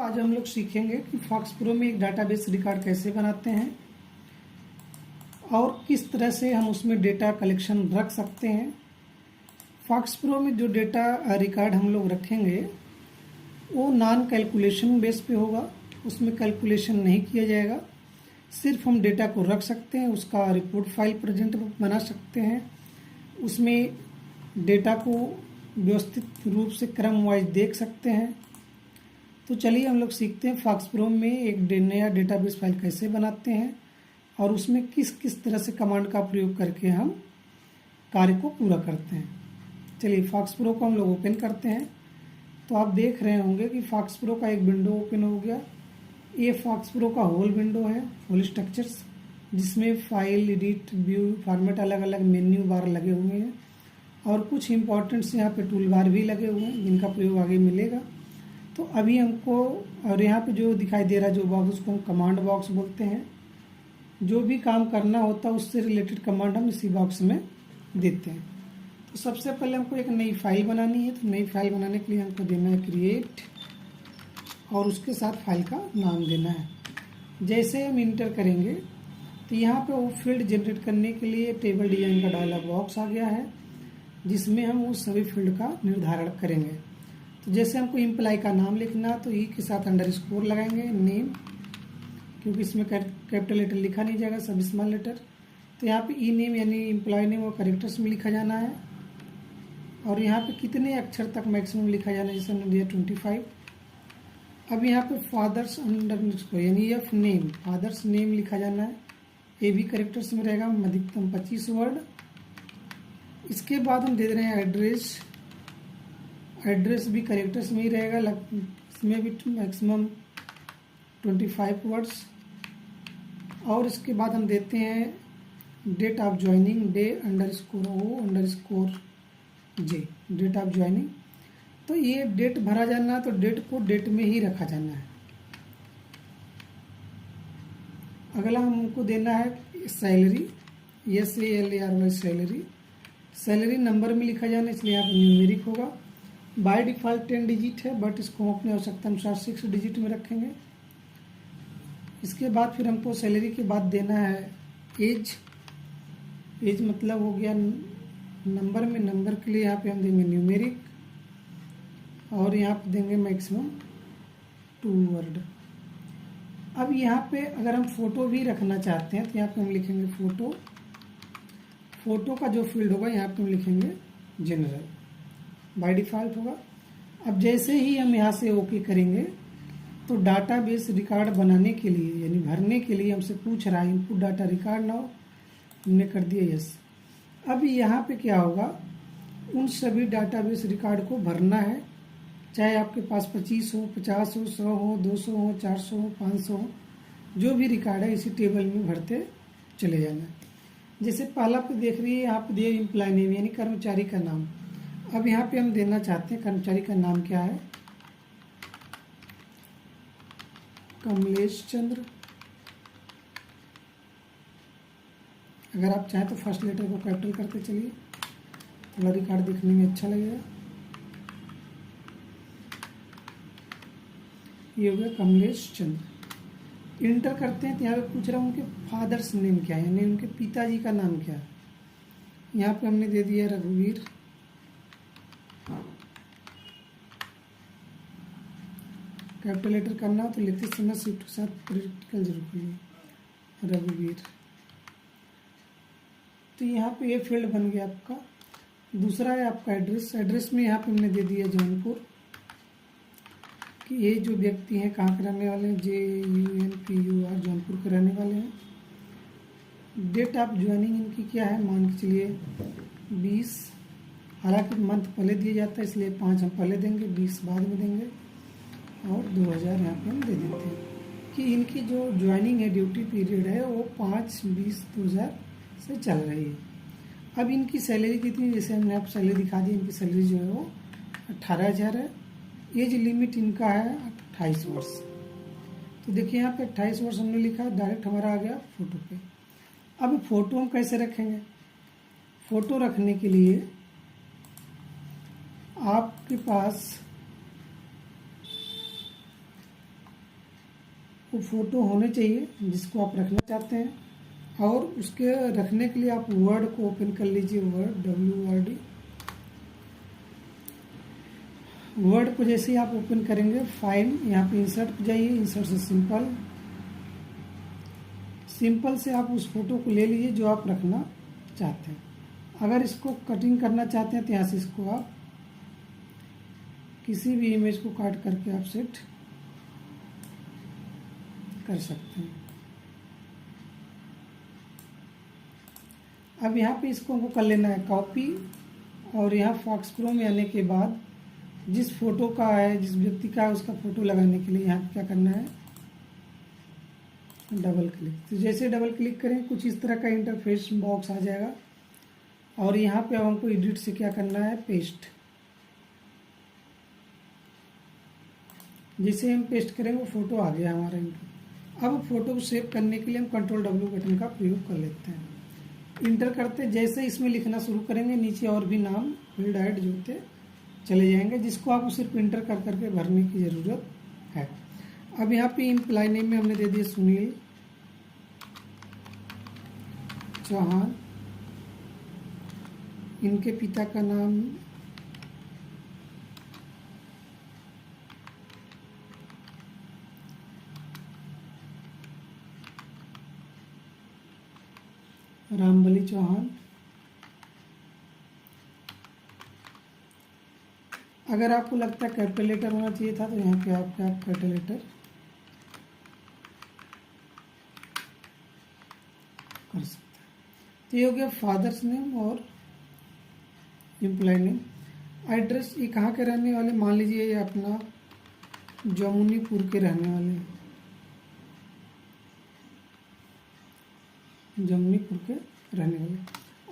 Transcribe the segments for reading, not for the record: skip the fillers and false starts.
तो आज हम लोग सीखेंगे कि फॉक्स प्रो में एक डाटाबेस रिकॉर्ड कैसे बनाते हैं और किस तरह से हम उसमें डेटा कलेक्शन रख सकते हैं। फॉक्स प्रो में जो डेटा रिकॉर्ड हम लोग रखेंगे वो नॉन कैलकुलेशन बेस पे होगा, उसमें कैलकुलेशन नहीं किया जाएगा। सिर्फ हम डेटा को रख सकते हैं, उसका रिपोर्ट फाइल प्रेजेंट बना सकते हैं, उसमें डेटा को व्यवस्थित रूप से क्रम वाइज देख सकते हैं। तो चलिए हम लोग सीखते हैं फॉक्स प्रो में एक नया डेटाबेस फाइल कैसे बनाते हैं और उसमें किस किस तरह से कमांड का प्रयोग करके हम कार्य को पूरा करते हैं। चलिए फॉक्स प्रो को हम लोग ओपन करते हैं। तो आप देख रहे होंगे कि फॉक्स प्रो का एक विंडो ओपन हो गया। ये फॉक्स प्रो का होल विंडो है, होल स्ट्रक्चर्स, जिसमें फाइल, एडिट, व्यू, फॉर्मेट, अलग अलग मेन्यू बार लगे हुए हैं और कुछ इंपॉर्टेंट्स यहाँ पे टूल बार भी लगे हुए हैं जिनका प्रयोग आगे मिलेगा। तो अभी हमको और यहाँ पे जो दिखाई दे रहा है जो बॉक्स, उसको हम कमांड बॉक्स बोलते हैं। जो भी काम करना होता है उससे रिलेटेड कमांड हम इसी बॉक्स में देते हैं। तो सबसे पहले हमको एक नई फाइल बनानी है। तो नई फाइल बनाने के लिए हमको देना है क्रिएट और उसके साथ फाइल का नाम देना है। जैसे हम इंटर करेंगे तो यहाँ पे वो फील्ड जनरेट करने के लिए टेबल डिजाइन का डायलॉग बॉक्स आ गया है, जिसमें हम उस सभी फील्ड का निर्धारण करेंगे। तो जैसे हमको इम्प्लाई का नाम लिखना, तो ई के साथ अंडरस्कोर लगाएंगे, नेम, क्योंकि इसमें कैपिटल लेटर लिखा नहीं जाएगा, सब स्मॉल लेटर। तो यहाँ पे ई नेम यानी इम्प्लॉय नेम वो कैरेक्टर्स में लिखा जाना है और यहाँ पे कितने अक्षर तक मैक्सिमम लिखा जाना है, जैसे हमने दिया 25। अब यहाँ पे फादर्स अंडरस्कोर यानी एफ नेम, फादर्स नेम लिखा जाना है, ये भी कैरेक्टर्स में रहेगा, अधिकतम 25 वर्ड। इसके बाद हम दे रहे हैं एड्रेस, एड्रेस भी कैरेक्टर्स में ही रहेगा, इसमें भी मैक्सिमम 25 वर्ड्स। और इसके बाद हम देते हैं date of joining, D underscore O underscore J, date of joining. तो ये डेट भरा जाना है, तो डेट को डेट में ही रखा जाना है। अगला हमको देना है salary, SALARY salary. Salary number में लिखा जाना है, इसलिए यहाँ पर न्यूमेरिक होगा। बाय डिफ़ॉल्ट 10 डिजिट है, बट इसको हम अपने आवश्यकता अनुसार 6 डिजिट में रखेंगे। इसके बाद फिर हमको सैलरी के बाद देना है एज। एज मतलब हो गया नंबर में, नंबर के लिए यहाँ पे हम देंगे न्यूमेरिक और यहाँ पे देंगे मैक्सिमम 2 वर्ड। अब यहाँ पे अगर हम फोटो भी रखना चाहते हैं तो यहाँ पे हम लिखेंगे फोटो। फोटो का जो फील्ड होगा यहाँ पे हम लिखेंगे जनरल, बाय डिफ़ॉल्ट होगा। अब जैसे ही हम यहाँ से ओके करेंगे तो डाटाबेस रिकॉर्ड बनाने के लिए यानी भरने के लिए हमसे पूछ रहा है इनपुट डाटा रिकॉर्ड नाउ, हमने कर दिया यस। अब यहाँ पे क्या होगा, उन सभी डाटाबेस रिकॉर्ड को भरना है, चाहे आपके पास 25 हो, 50 हो, 100 हो, 200 हो, 400 हो, 500 हो, जो भी रिकॉर्ड है इसी टेबल में भरते चले जाना है। जैसे पहला पे देख रही है यहाँ पे दिया इम्प्लॉय नेम यानी कर्मचारी का नाम। अब यहाँ पे हम देना चाहते हैं कर्मचारी का नाम क्या है, कमलेश चंद्र। अगर आप चाहें तो फर्स्ट लेटर को कैपिटल करते चलिए, थोड़ा रिकॉर्ड देखने में अच्छा लगेगा। ये हो गया कमलेश चंद्र। इंटर करते हैं तो यहाँ पे पूछ रहा हूँ उनके फादर्स नेम क्या है यानी उनके पिताजी का नाम क्या है। यहाँ पे हमने दे दिया रघुवीर। कैपिटल लेटर करना हो तो लिखते समय शिफ्ट के साथ क्रिटिकल जरूर करिए, रघुवीर। तो यहाँ पे ये फील्ड बन गया आपका। दूसरा है आपका एड्रेस। एड्रेस में यहाँ पे हमने दे दिया जौनपुर, कि ये जो व्यक्ति हैं कहाँ के रहने वाले हैं, JUNPUR, जौनपुर के रहने वाले हैं। डेट ऑफ ज्वाइनिंग इनकी क्या है, मान के चलिए 20, हालांकि मंथ पहले दिया जाता है इसलिए 5 हम पहले देंगे, 20 बाद में देंगे और 2000 यहाँ पे हम दे देते हैं कि इनकी जो ज्वाइनिंग है, ड्यूटी पीरियड है वो 5/20/2000 से चल रही है। अब इनकी सैलरी कितनी, जैसे हमने आप सैलरी दिखा दी, इनकी सैलरी जो है वो 18,000 है। एज लिमिट इनका है 28 वर्ष। तो देखिए यहाँ पे 28 वर्ष हमने लिखा, डायरेक्ट हमारा आ गया फोटो पे। अब फोटो हम कैसे रखेंगे, फोटो रखने के लिए आपके पास वो फ़ोटो होने चाहिए जिसको आप रखना चाहते हैं। और उसके रखने के लिए आप वर्ड को ओपन कर लीजिए, वर्ड WRD। वर्ड को जैसे ही आप ओपन करेंगे, फाइल यहाँ पे इंसर्ट पे जाइए, इंसर्ट से सिंपल से आप उस फोटो को ले लीजिए जो आप रखना चाहते हैं। अगर इसको कटिंग करना चाहते हैं तो यहाँ से इसको आप किसी भी इमेज को काट करके आप सेट कर सकते हैं। अब यहाँ पे इसको हमको कर लेना है कॉपी, और यहाँ फॉक्स प्रो में आने के बाद जिस फोटो का है, जिस व्यक्ति का है, उसका फोटो लगाने के लिए यहाँ क्या करना है, डबल क्लिक। तो जैसे डबल क्लिक करें कुछ इस तरह का इंटरफेस बॉक्स आ जाएगा, और यहाँ पे अब हमको एडिट से क्या करना है, पेस्ट। जैसे हम पेस्ट करेंगे वो फोटो आ गया हमारा इंटर। अब फोटो को सेव करने के लिए हम कंट्रोल W बटन का प्रयोग कर लेते हैं। इंटर करते जैसे इसमें लिखना शुरू करेंगे, नीचे और भी नाम फील्ड ऐड जुड़ते चले जाएंगे, जिसको आपको सिर्फ इंटर कर करके भरने की ज़रूरत है। अब यहाँ पे इम्प्लाई नेम में हमने दे दिया सुनील चौहान, इनके पिता का नाम रामबली चौहान। अगर आपको लगता है कैपिटल लेटर होना चाहिए था तो यहाँ पे आप कैपिटल लेटर कर सकते हैं। तो ये हो गया फादर्स नेम और एम्प्लॉय नेम। एड्रेस, ये कहाँ के रहने वाले, मान लीजिए ये अपना जमुनीपुर के रहने वाले, जमुनीपुर के रहने वाले।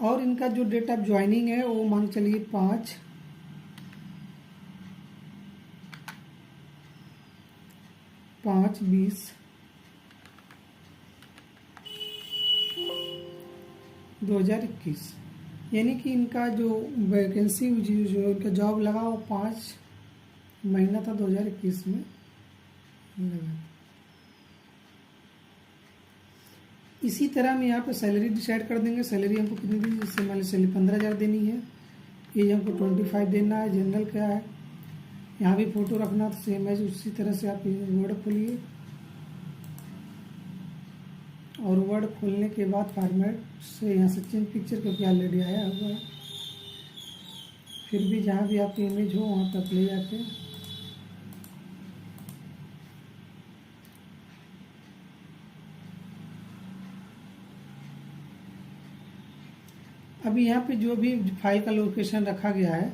और इनका जो डेट ऑफ ज्वाइनिंग है वो मान चलिए 5/20/2021, यानी कि इनका जो वैकेंसी जो इनका जॉब लगा वो 5 महीना था 2021 में लगा। इसी तरह हम यहाँ पे सैलरी डिसाइड कर देंगे। सैलरी हमको कितनी दी, जैसे मान लीजिए सैलरी 15,000 देनी है, एज हमको 25 देना है, जनरल क्या है, यहाँ भी फोटो रखना तो सेम है। उसी तरह से आप वर्ड खोलिए, और वर्ड खोलने के बाद फॉर्मेट से यहाँ से चेंज पिक्चर, क्योंकि ऑलरेडी आया हुआ है। फिर भी जहाँ भी आपकी इमेज हो वहाँ तक ले जाके अभी यहाँ पे जो भी फाइल का लोकेशन रखा गया है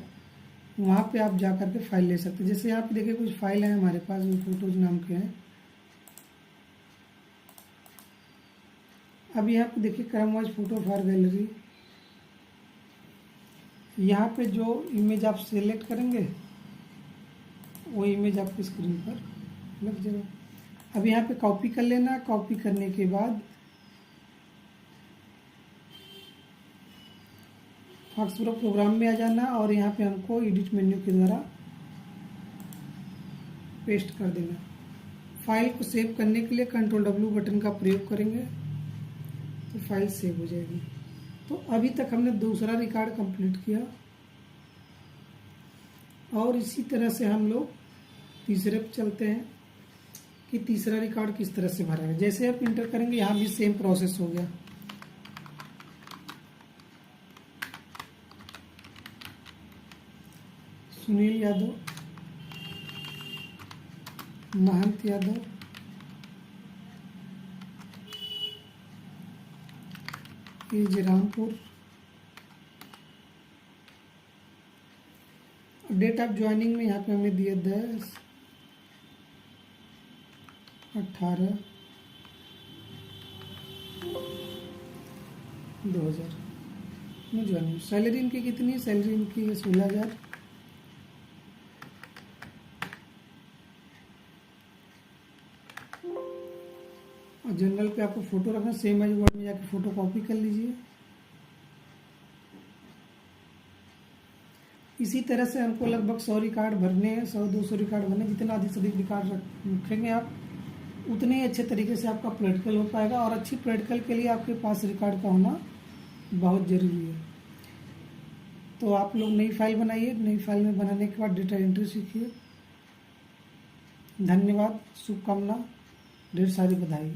वहाँ पे आप जा करके फाइल ले सकते हैं। जैसे यहाँ पे देखिए कुछ फाइल है हमारे पास, वो फोटोज नाम के हैं। अब यहाँ पे देखिए क्रम वाइज फोटो फॉर गैलरी, यहाँ पे जो इमेज आप सेलेक्ट करेंगे वो इमेज आपकी स्क्रीन पर लग जाएगा। अब यहाँ पे कॉपी कर लेना, कॉपी करने के बाद फॉक्स प्रो प्रोग्राम में आ जाना, और यहाँ पे हमको एडिट मेन्यू के द्वारा पेस्ट कर देना। फाइल को सेव करने के लिए कंट्रोल W बटन का प्रयोग करेंगे तो फाइल सेव हो जाएगी। तो अभी तक हमने दूसरा रिकॉर्ड कंप्लीट किया, और इसी तरह से हम लोग तीसरे पे चलते हैं कि तीसरा रिकॉर्ड किस तरह से भरा है। जैसे आप इंटर करेंगे यहाँ भी सेम प्रोसेस हो गया। सुनील यादव, महंत यादव, एज रामपुर, डेट ऑफ ज्वाइनिंग में यहाँ पे हमने दिया 10/18/2000 में ज्वाइनिंग। सैलरी इनकी कितनी है, सैलरी इनकी है 16,000। और जनरल पे आपको फोटो रखना, सेम एज वर्ड में जाके फोटो कॉपी कर लीजिए। इसी तरह से हमको लगभग 100 रिकॉर्ड भरने हैं, 100-200 रिकॉर्ड भरने, जितना अधिक से अधिक रिकॉर्ड रखेंगे आप उतने ही अच्छे तरीके से आपका प्रैक्टिकल हो पाएगा। और अच्छी प्रैक्टिकल के लिए आपके पास रिकॉर्ड का होना बहुत ज़रूरी है। तो आप लोग नई फाइल बनाइए, नई फाइल में बनाने के बाद डेटा एंट्री सीखिए। धन्यवाद, शुभकामना, ढेर सारी बधाई।